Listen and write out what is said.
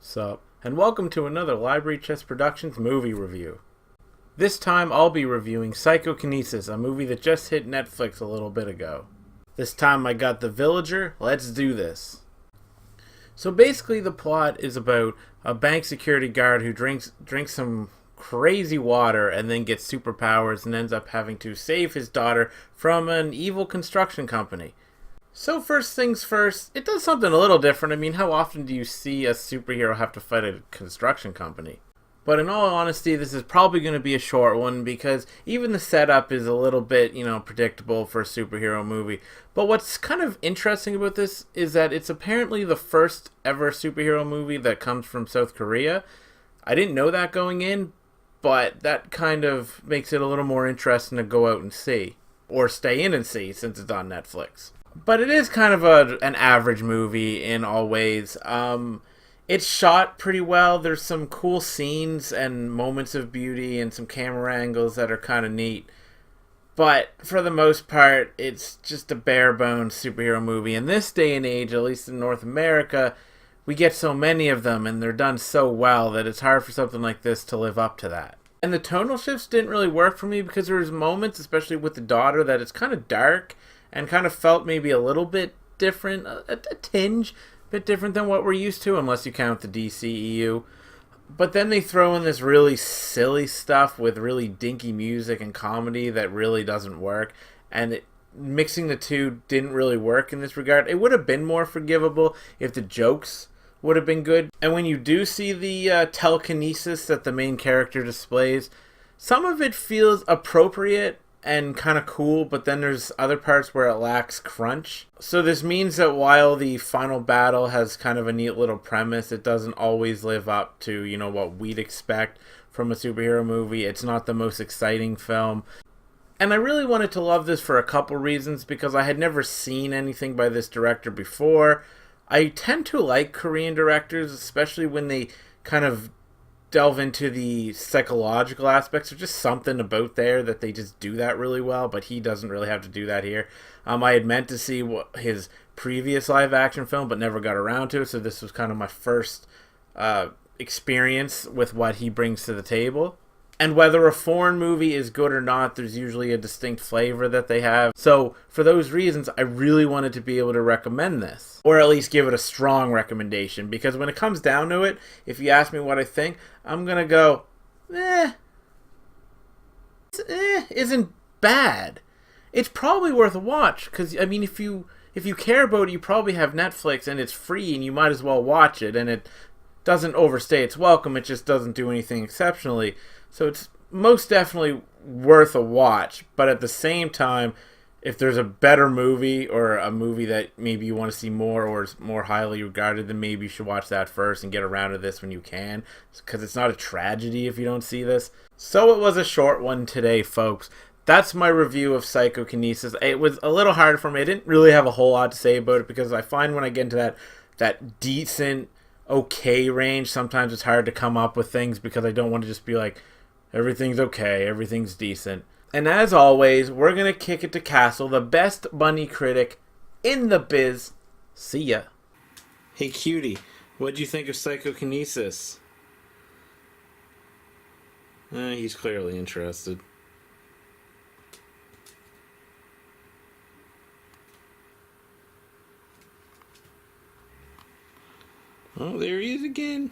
Sup, and welcome to another Library Chest Productions movie review. This time I'll be reviewing Psychokinesis, a movie that just hit Netflix a little bit ago. This time I got The Villager. Let's do this. So basically the plot is about a bank security guard who drinks some crazy water and then gets superpowers and ends up having to save his daughter from an evil construction company. So first things first, it does something a little different. I mean, how often do you see a superhero have to fight a construction company? But in all honesty, this is probably going to be a short one because even the setup is a little bit, predictable for a superhero movie. But what's kind of interesting about this is that it's apparently the first ever superhero movie that comes from South Korea. I didn't know that going in, but that kind of makes it a little more interesting to go out and see. Or stay in and see since it's on Netflix. But it is kind of an average movie in all ways. It's shot pretty well. There's some cool scenes and moments of beauty and some camera angles that are kind of neat. But for the most part, it's just a bare bones superhero movie. In this day and age, at least in North America, we get so many of them and they're done so well that it's hard for something like this to live up to that. And the tonal shifts didn't really work for me because there was moments, especially with the daughter, that it's kind of dark and kind of felt maybe a little bit different, a tinge, bit different than what we're used to, unless you count the DCEU. But then they throw in this really silly stuff with really dinky music and comedy that really doesn't work, and mixing the two didn't really work in this regard. It would have been more forgivable if the jokes would have been good. And when you do see the telekinesis that the main character displays, some of it feels appropriate and kind of cool, but then there's other parts where it lacks crunch. So this means that while the final battle has kind of a neat little premise, it doesn't always live up to, what we'd expect from a superhero movie. It's not the most exciting film. And I really wanted to love this for a couple reasons, because I had never seen anything by this director before. I tend to like Korean directors, especially when they kind of delve into the psychological aspects. There's just something about there that they just do that really well, but he doesn't really have to do that here. I had meant to see his previous live action film, but never got around to it, so this was kind of my first experience with what he brings to the table. And whether a foreign movie is good or not, there's usually a distinct flavor that they have. So for those reasons, I really wanted to be able to recommend this. Or at least give it a strong recommendation. Because when it comes down to it, if you ask me what I think, I'm going to go, isn't bad. It's probably worth a watch. Because, I mean, if you care about it, you probably have Netflix and it's free and you might as well watch it. And it doesn't overstay its welcome. It just doesn't do anything exceptionally. So it's most definitely worth a watch, but at the same time, if there's a better movie or a movie that maybe you want to see more or is more highly regarded, then maybe you should watch that first and get around to this when you can, because it's not a tragedy if you don't see this. So it was a short one today, folks. That's my review of Psychokinesis. It was a little hard for me. I didn't really have a whole lot to say about it because I find when I get into that decent, okay range, sometimes it's hard to come up with things because I don't want to just be like, everything's okay, everything's decent. And as always, we're going to kick it to Castle, the best bunny critic in the biz. See ya. Hey cutie, what'd you think of Psychokinesis? He's clearly interested. Oh, there he is again.